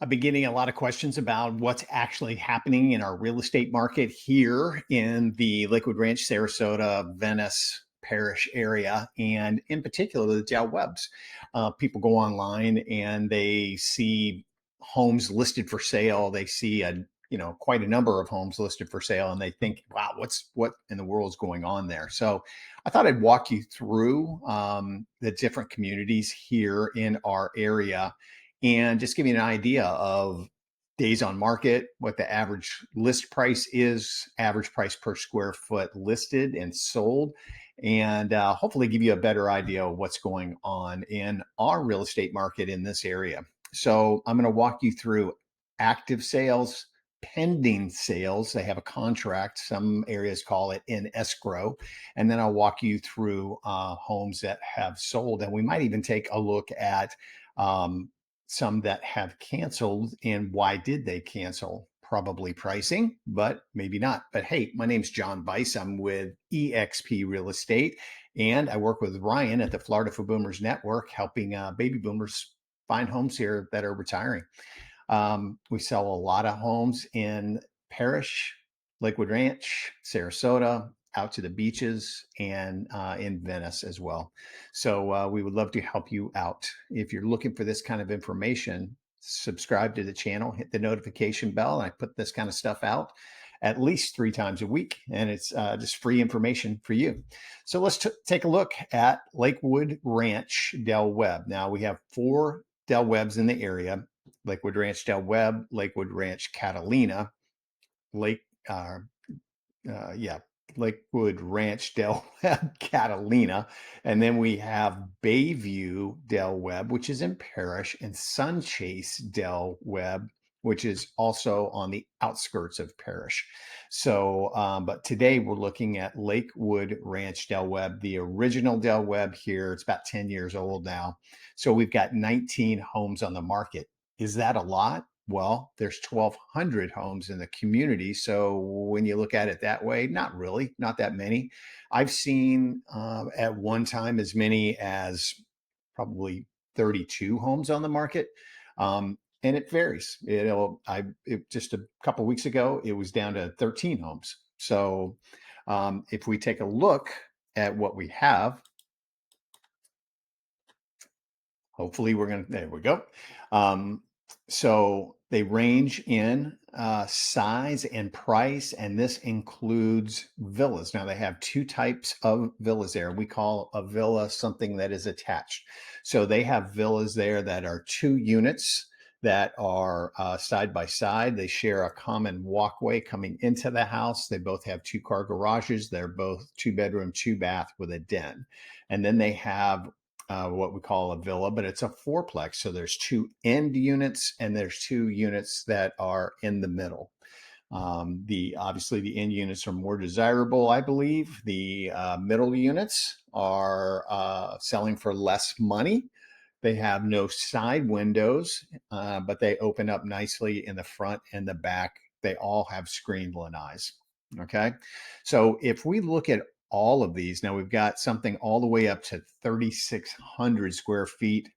I've been getting a lot of questions about what's actually happening in our real estate market here in the Lakewood Ranch, Sarasota, Venice Parish area, and in particular the Del Webbs. People go online and they see homes listed for sale. They see quite a number of homes listed for sale, and they think, "Wow, what in the world is going on there?" So, I thought I'd walk you through the different communities here in our area and just give you an idea of days on market, what the average list price is, average price per square foot listed and sold, and hopefully give you a better idea of what's going on in our real estate market in this area. So I'm going to walk you through active sales, pending sales. They have a contract. Some areas call it in escrow. And then I'll walk you through homes that have sold. And we might even take a look at um, some that have canceled and why did they cancel? Probably pricing, but maybe not. But hey, my name's John Bice. I'm with EXP Real Estate, and I work with Ryan at the Florida for Boomers Network, helping baby boomers find homes here that are retiring. We sell a lot of homes in Parish, Lakewood Ranch, Sarasota, out to the beaches, and in Venice as well. So we would love to help you out. If you're looking for this kind of information, subscribe to the channel, hit the notification bell. And I put this kind of stuff out at least 3 times a week, and it's just free information for you. So let's take a look at Lakewood Ranch Del Webb. Now we have 4 Del Webbs in the area: Lakewood Ranch Del Webb, Lakewood Ranch Catalina, Lake, uh, yeah, Lakewood Ranch Del Webb Catalina, and then we have Bayview Del Webb, which is in Parish, and Sunchase Del Webb, which is also on the outskirts of Parish. So, but today we're looking at Lakewood Ranch Del Webb, the original Del Webb here. It's about 10 years old now. So we've got 19 homes on the market. Is that a lot? Well, there's 1,200 homes in the community. So when you look at it that way, not really, not that many. I've seen at one time as many as probably 32 homes on the market. And it varies. Just a couple weeks ago, it was down to 13 homes. So if we take a look at what we have, hopefully there we go. So they range in size and price, and this includes villas. Now they have 2 types of villas there. We call a villa something that is attached. So they have villas there that are 2 units that are side by side. They share a common walkway coming into the house. They both have 2-car garages. They're both 2-bedroom, 2-bath with a den. And then they have what we call a villa, but it's a fourplex. So there's 2 end units and there's 2 units that are in the middle. The obviously the end units are more desirable, I believe. The middle units are selling for less money. They have no side windows, but they open up nicely in the front and the back. They all have screened lanais. Okay. So if we look at all of these, now we've got something all the way up to 3,600 square feet,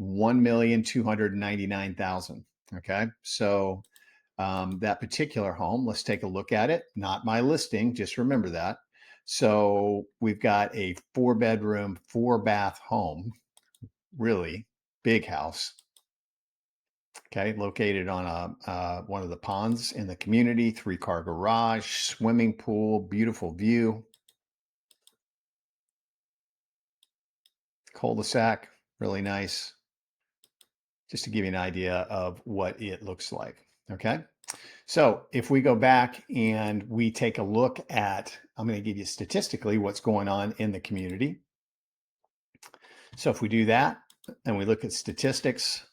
1,299,000. Okay. So that particular home, let's take a look at it. Not my listing, just remember that. So we've got a 4-bedroom, 4-bath home, really big house. Okay, located on one of the ponds in the community, 3-car garage, swimming pool, beautiful view, cul-de-sac, really nice. Just to give you an idea of what it looks like. Okay, so if we go back and we take a look at, I'm going to give you statistically what's going on in the community. So if we do that and we look at statistics,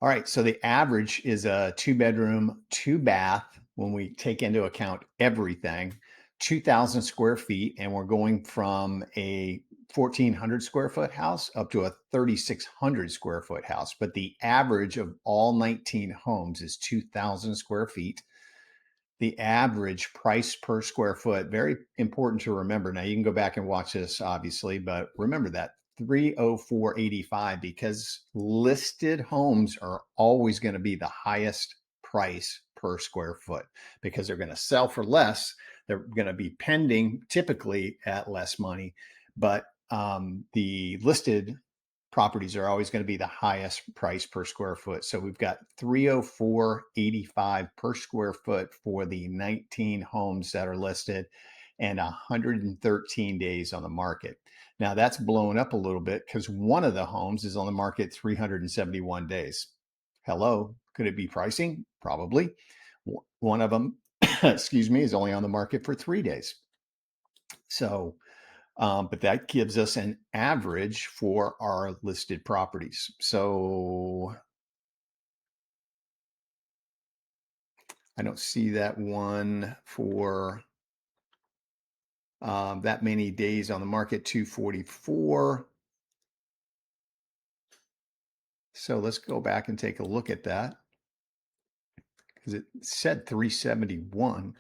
all right, so the average is a 2-bedroom, 2-bath when we take into account everything, 2,000 square feet, and we're going from a 1,400 square foot house up to a 3,600 square foot house. But the average of all 19 homes is 2,000 square feet. The average price per square foot, very important to remember. Now, you can go back and watch this, obviously, but remember that 304.85 because listed homes are always going to be the highest price per square foot because they're going to sell for less. They're going to be pending typically at less money, but the listed properties are always going to be the highest price per square foot. So we've got 304.85 per square foot for the 19 homes that are listed and 113 days on the market. Now that's blown up a little bit because one of the homes is on the market 371 days. Hello, could it be pricing? Probably. One of them, excuse me, is only on the market for 3 days. So but that gives us an average for our listed properties. So I don't see that one for that many days on the market, 244. So let's go back and take a look at that because it said 371.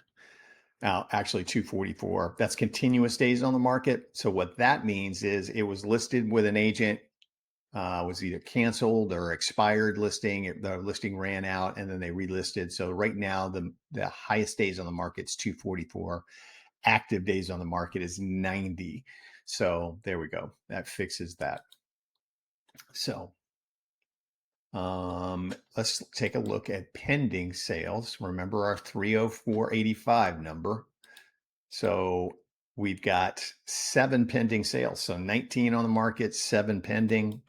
Now, actually 244. That's continuous days on the market. So what that means is it was listed with an agent, was either canceled or expired listing. The listing ran out and then they relisted. So right now, the highest days on the market is 244. Active days on the market is 90. So there we go. That fixes that. So let's take a look at pending sales. Remember our 304.85 number. So we've got 7 pending sales. So 19 on the market, 7 pending.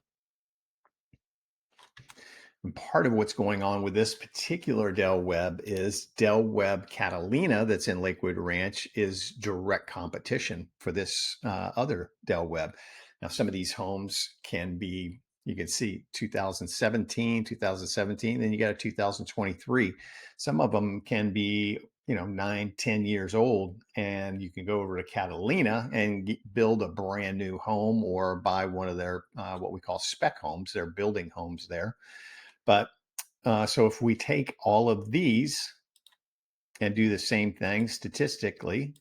And part of what's going on with this particular Del Webb is Del Webb Catalina that's in Lakewood Ranch is direct competition for this other Del Webb. Now, some of these homes can be, you can see 2017, then you got a 2023. Some of them can be, 9, 10 years old, and you can go over to Catalina and build a brand new home or buy one of their, what we call spec homes. They're building homes there. But so if we take all of these and do the same thing statistically,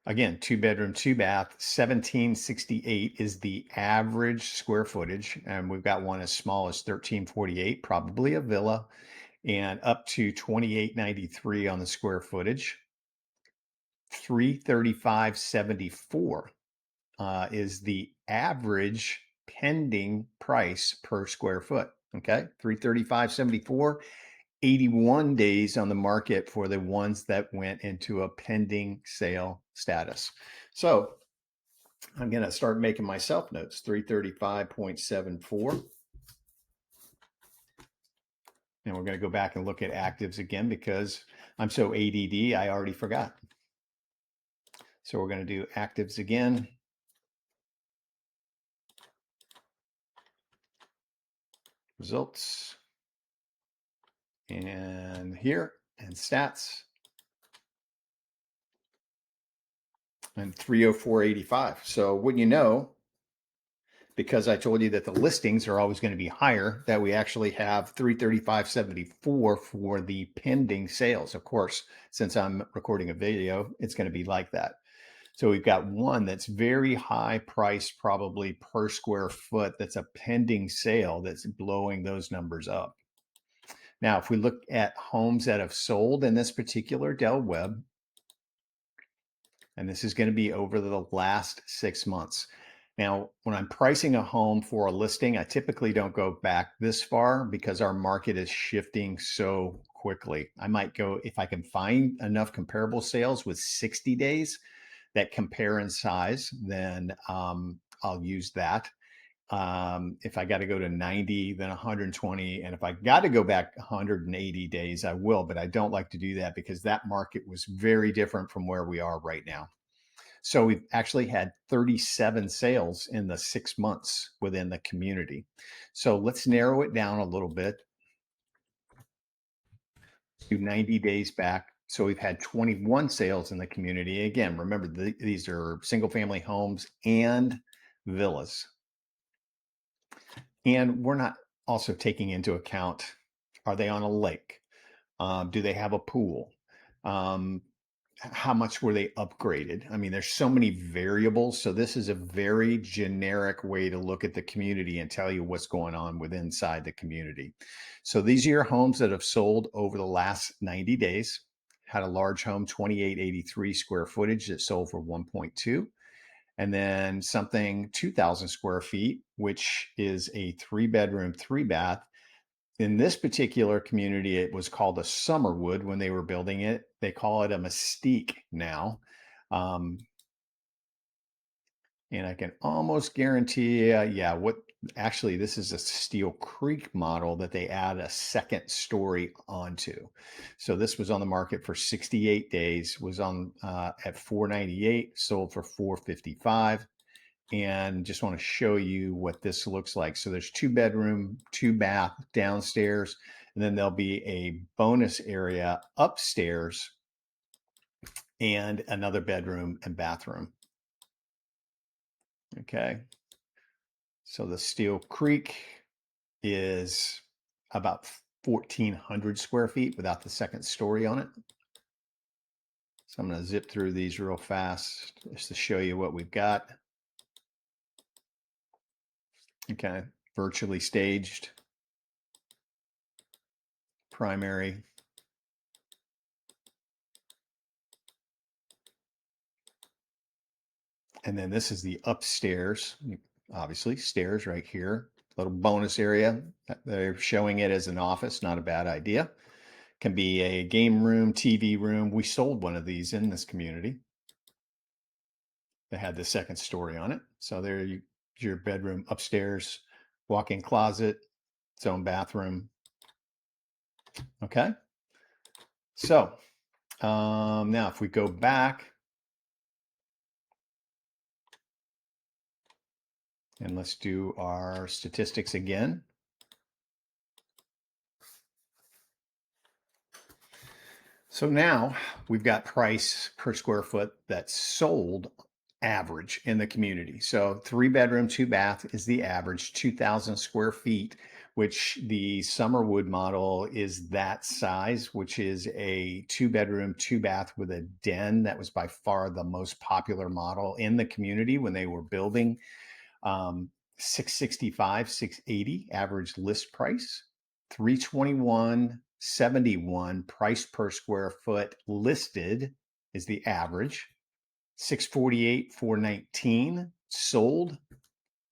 again, 2-bedroom, 2-bath, 1768 is the average square footage. And we've got one as small as 1348, probably a villa, and up to 2893 on the square footage. 335.74 is the average pending price per square foot. Okay, 335.74, 81 days on the market for the ones that went into a pending sale status. So I'm going to start making myself notes. 335.74. And we're going to go back and look at actives again because I'm so ADD, I already forgot. So we're going to do actives again. Results. And here, and stats. And 304.85. So wouldn't you know, because I told you that the listings are always going to be higher, that we actually have 335.74 for the pending sales. Of course, since I'm recording a video, it's going to be like that. So we've got one that's very high price, probably per square foot, that's a pending sale that's blowing those numbers up. Now, if we look at homes that have sold in this particular Del Webb, and this is going to be over the last 6 months. Now, when I'm pricing a home for a listing, I typically don't go back this far because our market is shifting so quickly. I might go, if I can find enough comparable sales with 60 days that compare in size, then I'll use that. If I got to go to 90, then 120. And if I got to go back 180 days, I will, but I don't like to do that because that market was very different from where we are right now. So we've actually had 37 sales in the 6 months within the community. So let's narrow it down a little bit to 90 days back. So we've had 21 sales in the community. Again, remember, these are single family homes and villas. And we're not also taking into account, are they on a lake? Do they have a pool? how much were they upgraded? I mean, there's so many variables. So this is a very generic way to look at the community and tell you what's going on within inside the community. So these are your homes that have sold over the last 90 days. Had a large home, 2883 square footage that sold for 1.2. And then something 2,000 square feet, which is a 3-bedroom, 3-bath. In this particular community, it was called a Summerwood when they were building it. They call it a Mystique now. Um, and I can almost guarantee, yeah, what actually this is a Steel Creek model that they add a second story onto. So this was on the market for 68 days, was on at 498, sold for 455. And just want to show you what this looks like. So there's 2-bedroom, 2-bath downstairs, and then there'll be a bonus area upstairs and another bedroom and bathroom. Okay. So the Steel Creek is about 1,400 square feet without the second story on it. So I'm going to zip through these real fast just to show you what we've got. Okay. Virtually staged, primary, and then this is the upstairs, obviously stairs right here, little bonus area. They're showing it as an office, not a bad idea. Can be a game room, TV room. We sold one of these in this community that had the second story on it. So there your bedroom upstairs, walk-in closet, its own bathroom. Okay. So now if we go back and let's do our statistics again. So now we've got price per square foot that's sold average in the community. So 3-bedroom, 2-bath is the average, 2,000 square feet, which the Summerwood model is that size, which is a 2-bedroom, 2-bath with a den. That was by far the most popular model in the community when they were building. 665, 680 average list price, 321.71 price per square foot listed is the average, 648, 419 sold,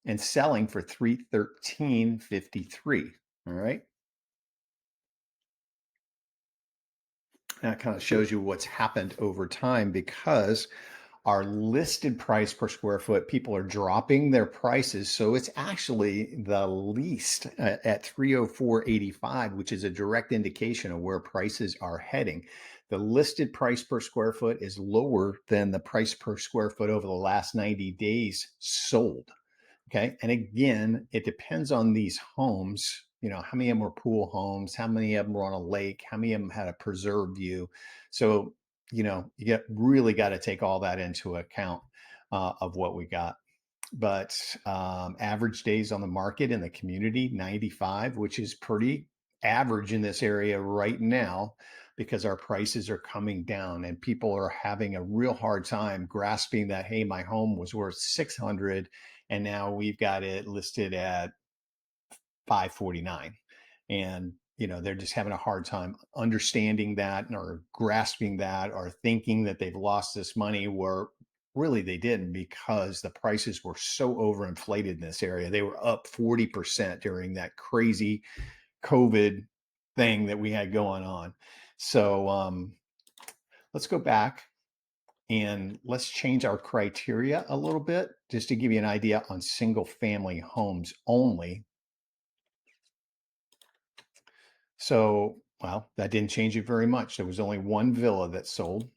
and selling for 313.53. All right. That kind of shows you what's happened over time because our listed price per square foot, people are dropping their prices. So it's actually the least at 304.85, which is a direct indication of where prices are heading. The listed price per square foot is lower than the price per square foot over the last 90 days sold. Okay. And again, it depends on these homes. You know, how many of them were pool homes? How many of them were on a lake? How many of them had a preserve view? So, you know, you really got to take all that into account of what we got. But average days on the market in the community, 95, which is pretty average in this area right now because our prices are coming down and people are having a real hard time grasping that, hey, my home was worth 600 and now we've got it listed at 549. And you know, they're just having a hard time understanding that or grasping that or thinking that they've lost this money where really they didn't, because the prices were so overinflated in this area. They were up 40% during that crazy COVID thing that we had going on. So let's go back and let's change our criteria a little bit just to give you an idea on single family homes only. So, well, that didn't change it very much. There was only one villa that sold.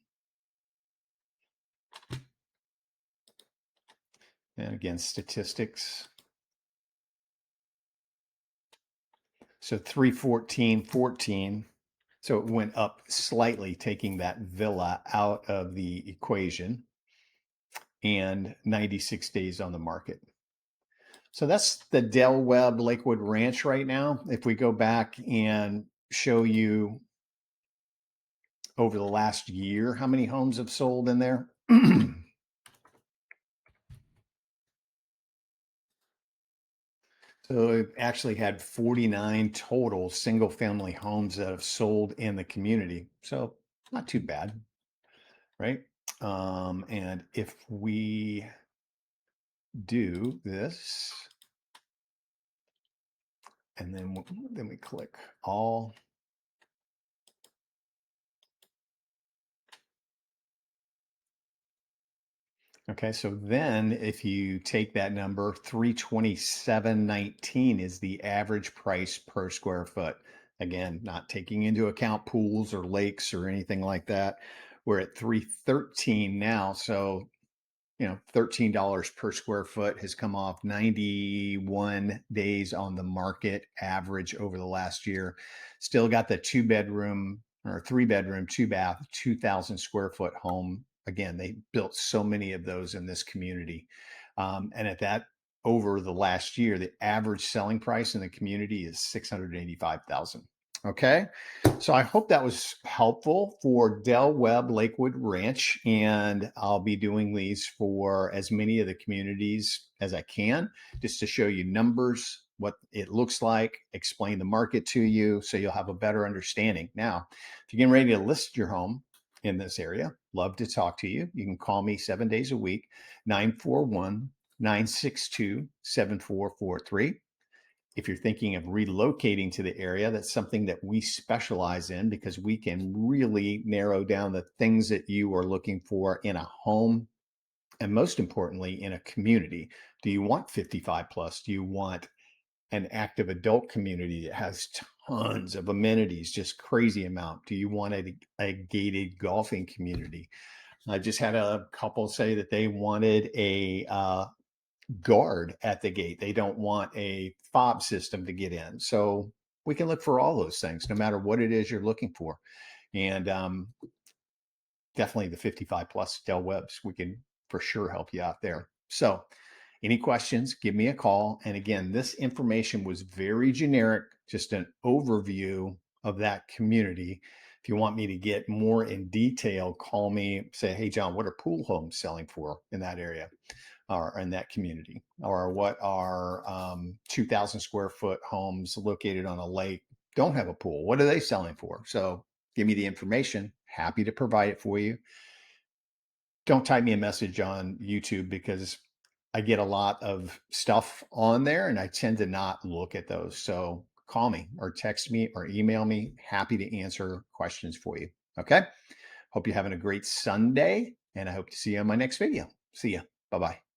And again, statistics. So 314.14. So it went up slightly, taking that villa out of the equation, and 96 days on the market. So that's the Webb Lakewood Ranch right now. If we go back and show you over the last year, how many homes have sold in there? So it actually had 49 total single family homes that have sold in the community. So not too bad, right? And if we do this, and then we click all. Okay, so then if you take that number, 327.19 is the average price per square foot. Again, not taking into account pools or lakes or anything like that. We're at 313 now, so $13 per square foot has come off 91 days on the market average over the last year. Still got the 2 bedroom or 3 bedroom, 2 bath, 2,000 square foot home. Again, they built so many of those in this community. And at that, over the last year, the average selling price in the community is 685,000. Okay. So I hope that was helpful for Webb Lakewood Ranch. And I'll be doing these for as many of the communities as I can, just to show you numbers, what it looks like, explain the market to you so you'll have a better understanding. Now, if you're getting ready to list your home in this area, love to talk to you. You can call me 7 days a week, 941-962-7443. If you're thinking of relocating to the area, that's something that we specialize in because we can really narrow down the things that you are looking for in a home and most importantly, in a community. Do you want 55 plus? Do you want an active adult community that has tons of amenities, just crazy amount? Do you want a gated golfing community? I just had a couple say that they wanted a guard at the gate. They don't want a fob system to get in. So we can look for all those things, no matter what it is you're looking for. And definitely the 55 plus Del Webbs, we can for sure help you out there. So any questions, give me a call. And again, this information was very generic, just an overview of that community. If you want me to get more in detail, call me, say, hey, John, what are pool homes selling for in that area? Or in that community, or what are 2,000 square foot homes located on a lake, don't have a pool? What are they selling for? So give me the information. Happy to provide it for you. Don't type me a message on YouTube because I get a lot of stuff on there and I tend to not look at those. So call me or text me or email me. Happy to answer questions for you. Okay. Hope you're having a great Sunday and I hope to see you on my next video. See ya. Bye bye.